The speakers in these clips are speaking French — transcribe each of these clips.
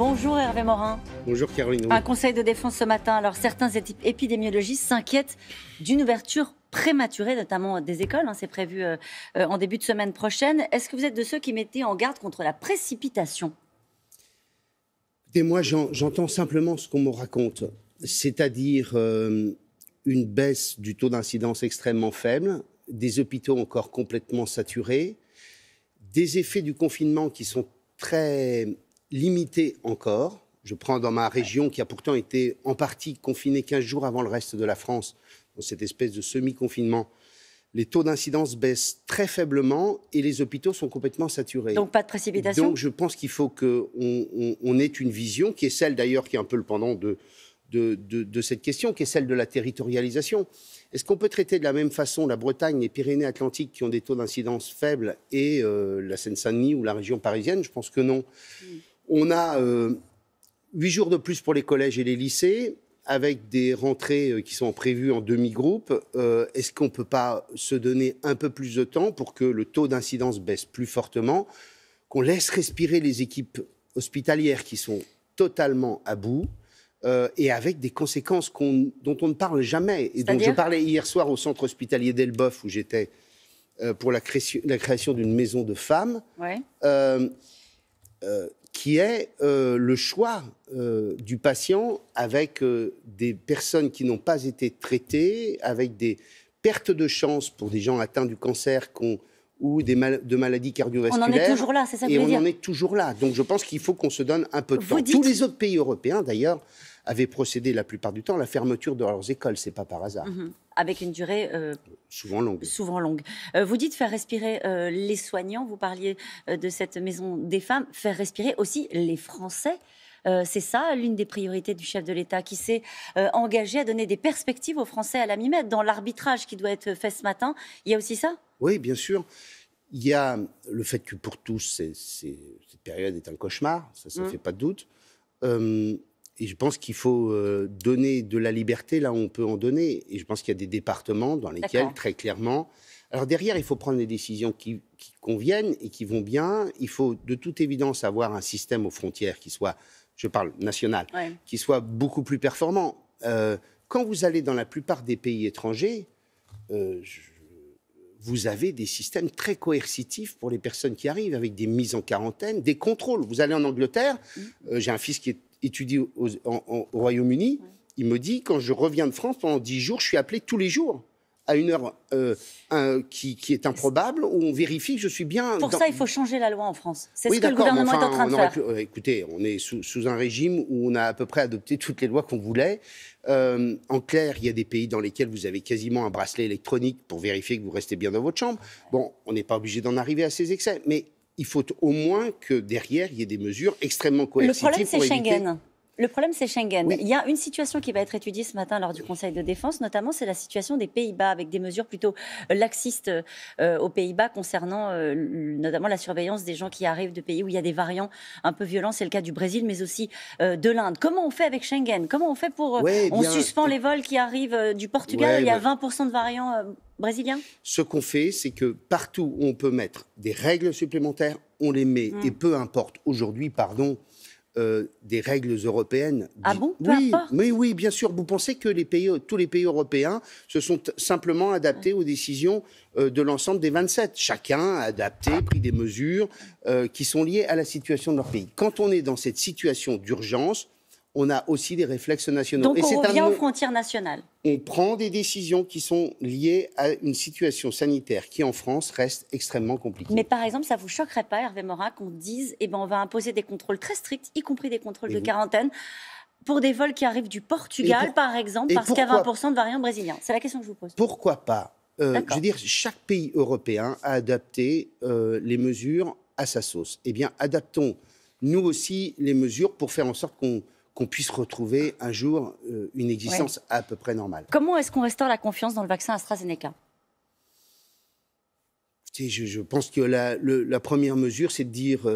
Bonjour Hervé Morin. Bonjour Caroline. Un conseil de défense ce matin. Alors certains épidémiologistes s'inquiètent d'une ouverture prématurée, notamment des écoles. C'est prévu en début de semaine prochaine. Est-ce que vous êtes de ceux qui mettaient en garde contre la précipitation? Et moi, j'entends simplement ce qu'on me raconte, c'est-à-dire une baisse du taux d'incidence extrêmement faible, des hôpitaux encore complètement saturés, des effets du confinement qui sont très limités encore. Je prends dans ma région, qui a pourtant été en partie confinée 15 jours avant le reste de la France, dans cette espèce de semi-confinement. Les taux d'incidence baissent très faiblement et les hôpitaux sont complètement saturés. Donc pas de précipitation? Donc je pense qu'il faut qu'on ait une vision, qui est celle d'ailleurs, qui est un peu le pendant de cette question, qui est celle de la territorialisation. Est-ce qu'on peut traiter de la même façon la Bretagne, les Pyrénées-Atlantiques qui ont des taux d'incidence faibles et la Seine-Saint-Denis ou la région parisienne? Je pense que non. On a 8 jours de plus pour les collèges et les lycées, avec des rentrées qui sont prévues en demi-groupe. Est-ce qu'on ne peut pas se donner un peu plus de temps pour que le taux d'incidence baisse plus fortement, qu'on laisse respirer les équipes hospitalières qui sont totalement à bout et avec des conséquences dont on ne parle jamais. Et donc je parlais hier soir au centre hospitalier d'Elbeuf où j'étais pour la création d'une maison de femmes. Ouais. Qui est le choix du patient avec des personnes qui n'ont pas été traitées, avec des pertes de chance pour des gens atteints du cancer ou de maladies cardiovasculaires. On en est toujours là, c'est ça que vous voulez dire? Et on en est toujours là. Donc je pense qu'il faut qu'on se donne un peu de temps. Tous les autres pays européens, d'ailleurs, avaient procédé la plupart du temps à la fermeture de leurs écoles. C'est pas par hasard. Avec une durée souvent longue. Souvent longue. Vous dites faire respirer les soignants. Vous parliez de cette maison des femmes. Faire respirer aussi les Français. C'est ça l'une des priorités du chef de l'État qui s'est engagé à donner des perspectives aux Français à la mi-mai. Dans l'arbitrage qui doit être fait ce matin, il y a aussi ça? Oui, bien sûr. Il y a le fait que pour tous, cette période est un cauchemar. Ça ne fait pas de doute. Et je pense qu'il faut donner de la liberté là où on peut en donner. Et je pense qu'il y a des départements dans lesquels, très clairement... Alors derrière, il faut prendre des décisions qui conviennent et qui vont bien. Il faut de toute évidence avoir un système aux frontières qui soit, je parle national, qui soit beaucoup plus performant. Quand vous allez dans la plupart des pays étrangers, vous avez des systèmes très coercitifs pour les personnes qui arrivent, avec des mises en quarantaine, des contrôles. Vous allez en Angleterre, j'ai un fils qui étudie au Royaume-Uni, il me dit, quand je reviens de France, pendant 10 jours, je suis appelé tous les jours à une heure qui est improbable, où on vérifie que je suis bien... Pour ça, il faut changer la loi en France. C'est ce que le gouvernement est en train de faire. Écoutez, on est sous un régime où on a à peu près adopté toutes les lois qu'on voulait. En clair, il y a des pays dans lesquels vous avez quasiment un bracelet électronique pour vérifier que vous restez bien dans votre chambre. Bon, on n'est pas obligé d'en arriver à ces excès, mais il faut au moins que derrière, il y ait des mesures extrêmement coercitives. Le problème, c'est Schengen. Le problème, c'est Schengen. Oui. Il y a une situation qui va être étudiée ce matin lors du Conseil de défense, notamment, c'est la situation des Pays-Bas, avec des mesures plutôt laxistes aux Pays-Bas concernant notamment la surveillance des gens qui arrivent de pays où il y a des variants un peu violents. C'est le cas du Brésil, mais aussi de l'Inde. Comment on fait avec Schengen? Comment on fait pour... on suspend les vols qui arrivent du Portugal, il y a 20% de variants brésiliens? Ce qu'on fait, c'est que partout où on peut mettre des règles supplémentaires, on les met. Et peu importe, aujourd'hui, des règles européennes. Ah bon? Peu importe. Mais oui, bien sûr. Vous pensez que tous les pays européens se sont simplement adaptés aux décisions de l'ensemble des 27. Chacun a adapté, pris des mesures qui sont liées à la situation de leur pays. Quand on est dans cette situation d'urgence, on a aussi des réflexes nationaux. Donc on revient aux frontières nationales. On prend des décisions qui sont liées à une situation sanitaire qui, en France, reste extrêmement compliquée. Mais par exemple, ça ne vous choquerait pas, Hervé Morin, qu'on dise on va imposer des contrôles très stricts, y compris des contrôles de quarantaine, pour des vols qui arrivent du Portugal, par exemple, parce qu'il y a 20% de variants brésiliens? C'est la question que je vous pose. Pourquoi pas? Je veux dire, chaque pays européen a adapté les mesures à sa sauce. Eh bien, adaptons nous aussi les mesures pour faire en sorte qu'on puisse retrouver un jour une existence à peu près normale. Comment est-ce qu'on restaure la confiance dans le vaccin AstraZeneca? Je pense que la première mesure, c'est de dire...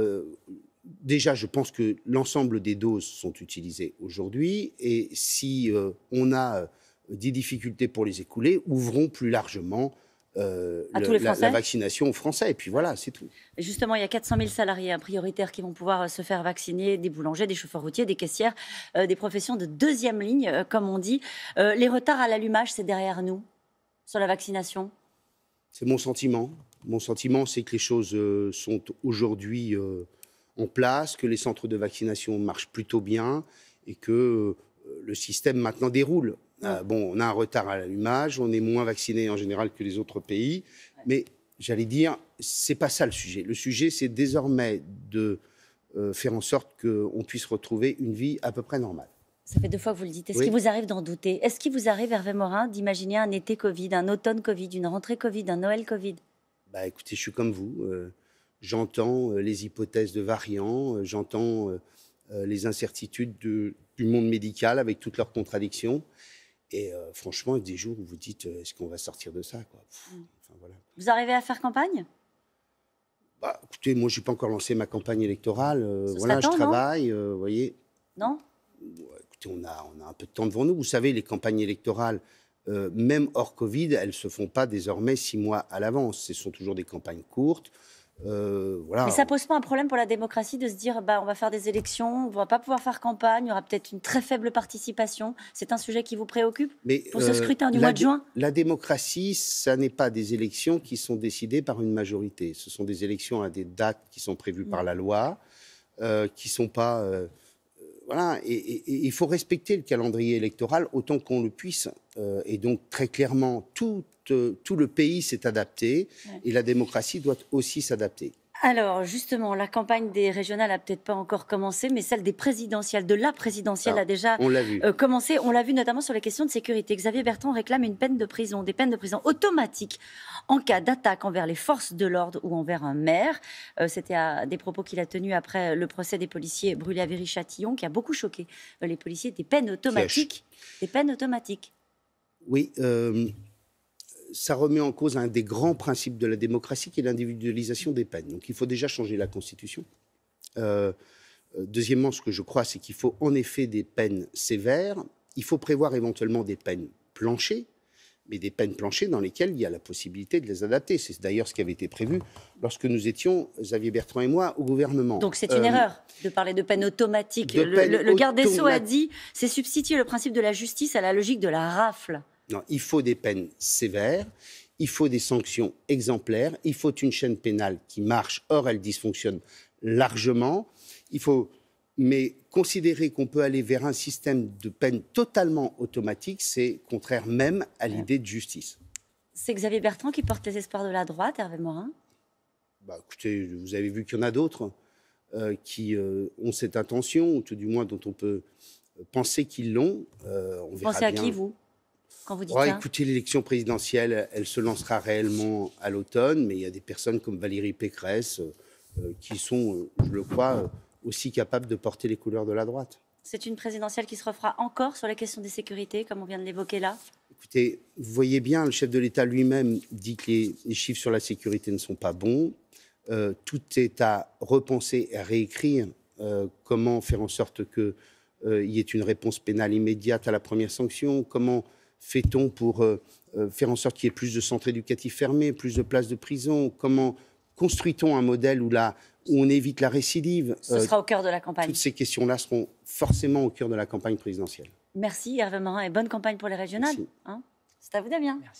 déjà, je pense que l'ensemble des doses sont utilisées aujourd'hui. Et si on a des difficultés pour les écouler, ouvrons plus largement tous les Français la vaccination aux Français. Et puis voilà, c'est tout. Et justement, il y a 400 000 salariés prioritaires qui vont pouvoir se faire vacciner, des boulangers, des chauffeurs routiers, des caissières, des professions de deuxième ligne, comme on dit. Les retards à l'allumage, c'est derrière nous, sur la vaccination? C'est mon sentiment. Mon sentiment, c'est que les choses sont aujourd'hui en place, que les centres de vaccination marchent plutôt bien et que le système maintenant déroule. Bon, on a un retard à l'allumage, on est moins vaccinés en général que les autres pays, mais j'allais dire, c'est pas ça le sujet. Le sujet, c'est désormais de faire en sorte qu'on puisse retrouver une vie à peu près normale. Ça fait 2 fois que vous le dites. Est-ce qu'il vous arrive d'en douter? Est-ce qu'il vous arrive, Hervé Morin, d'imaginer un été Covid, un automne Covid, une rentrée Covid, un Noël Covid? Bah, écoutez, je suis comme vous. J'entends les hypothèses de variants, j'entends les incertitudes du monde médical avec toutes leurs contradictions. Et franchement, il y a des jours où vous dites, est-ce qu'on va sortir de ça, quoi. Enfin, voilà. Vous arrivez à faire campagne? Bah, écoutez, moi, je n'ai pas encore lancé ma campagne électorale. Voilà, je s'attend, travaille, vous voyez. Non? Écoutez, on a un peu de temps devant nous. Vous savez, les campagnes électorales, même hors Covid, elles ne se font pas désormais 6 mois à l'avance. Ce sont toujours des campagnes courtes. Voilà. Mais ça pose pas un problème pour la démocratie de se dire bah, on va faire des élections, on ne va pas pouvoir faire campagne, il y aura peut-être une très faible participation. C'est un sujet qui vous préoccupe pour ce scrutin du mois de juin? La démocratie, ça n'est pas des élections qui sont décidées par une majorité. Ce sont des élections à des dates qui sont prévues par la loi, qui ne sont pas... voilà, et il faut respecter le calendrier électoral autant qu'on le puisse. Et donc, très clairement, tout le pays s'est adapté et la démocratie doit aussi s'adapter. Alors, justement, la campagne des régionales n'a peut-être pas encore commencé, mais celle des présidentielles, de la présidentielle, a déjà commencé. On l'a vu notamment sur les questions de sécurité. Xavier Bertrand réclame une peine de prison, des peines de prison automatiques en cas d'attaque envers les forces de l'ordre ou envers un maire. C'était des propos qu'il a tenus après le procès des policiers brûlés à Viry-Châtillon, qui a beaucoup choqué les policiers. Des peines automatiques. Des peines automatiques. Oui, ça remet en cause un des grands principes de la démocratie qui est l'individualisation des peines. Donc il faut déjà changer la Constitution. Deuxièmement, ce que je crois, c'est qu'il faut en effet des peines sévères. Il faut prévoir éventuellement des peines planchers, mais des peines planchers dans lesquelles il y a la possibilité de les adapter. C'est d'ailleurs ce qui avait été prévu lorsque nous étions, Xavier Bertrand et moi, au gouvernement. Donc c'est une erreur de parler de peine automatique. Le garde des Sceaux a dit, c'est substituer le principe de la justice à la logique de la rafle. Non, il faut des peines sévères, il faut des sanctions exemplaires, il faut une chaîne pénale qui marche, or elle dysfonctionne largement. Mais considérer qu'on peut aller vers un système de peine totalement automatique, c'est contraire même à l'idée de justice. C'est Xavier Bertrand qui porte les espoirs de la droite, Hervé Morin? Bah, écoutez, vous avez vu qu'il y en a d'autres qui ont cette intention, ou tout du moins dont on peut penser qu'ils l'ont. Vous pensez à qui, vous, quand vous dites ça? Écoutez, l'élection présidentielle, elle se lancera réellement à l'automne, mais il y a des personnes comme Valérie Pécresse qui sont, je le crois, aussi capables de porter les couleurs de la droite. C'est une présidentielle qui se refera encore sur la question des sécurités, comme on vient de l'évoquer là? Écoutez, vous voyez bien, le chef de l'État lui-même dit que les chiffres sur la sécurité ne sont pas bons. Tout est à repenser et à réécrire. Comment faire en sorte qu'il y ait une réponse pénale immédiate à la première sanction? Comment fait-on pour faire en sorte qu'il y ait plus de centres éducatifs fermés, plus de places de prison? Comment construit-on un modèle où on évite la récidive? Ce sera au cœur de la campagne. Toutes ces questions-là seront forcément au cœur de la campagne présidentielle. Merci Hervé Morin et bonne campagne pour les régionales. Merci. C'est à vous Damien. Merci.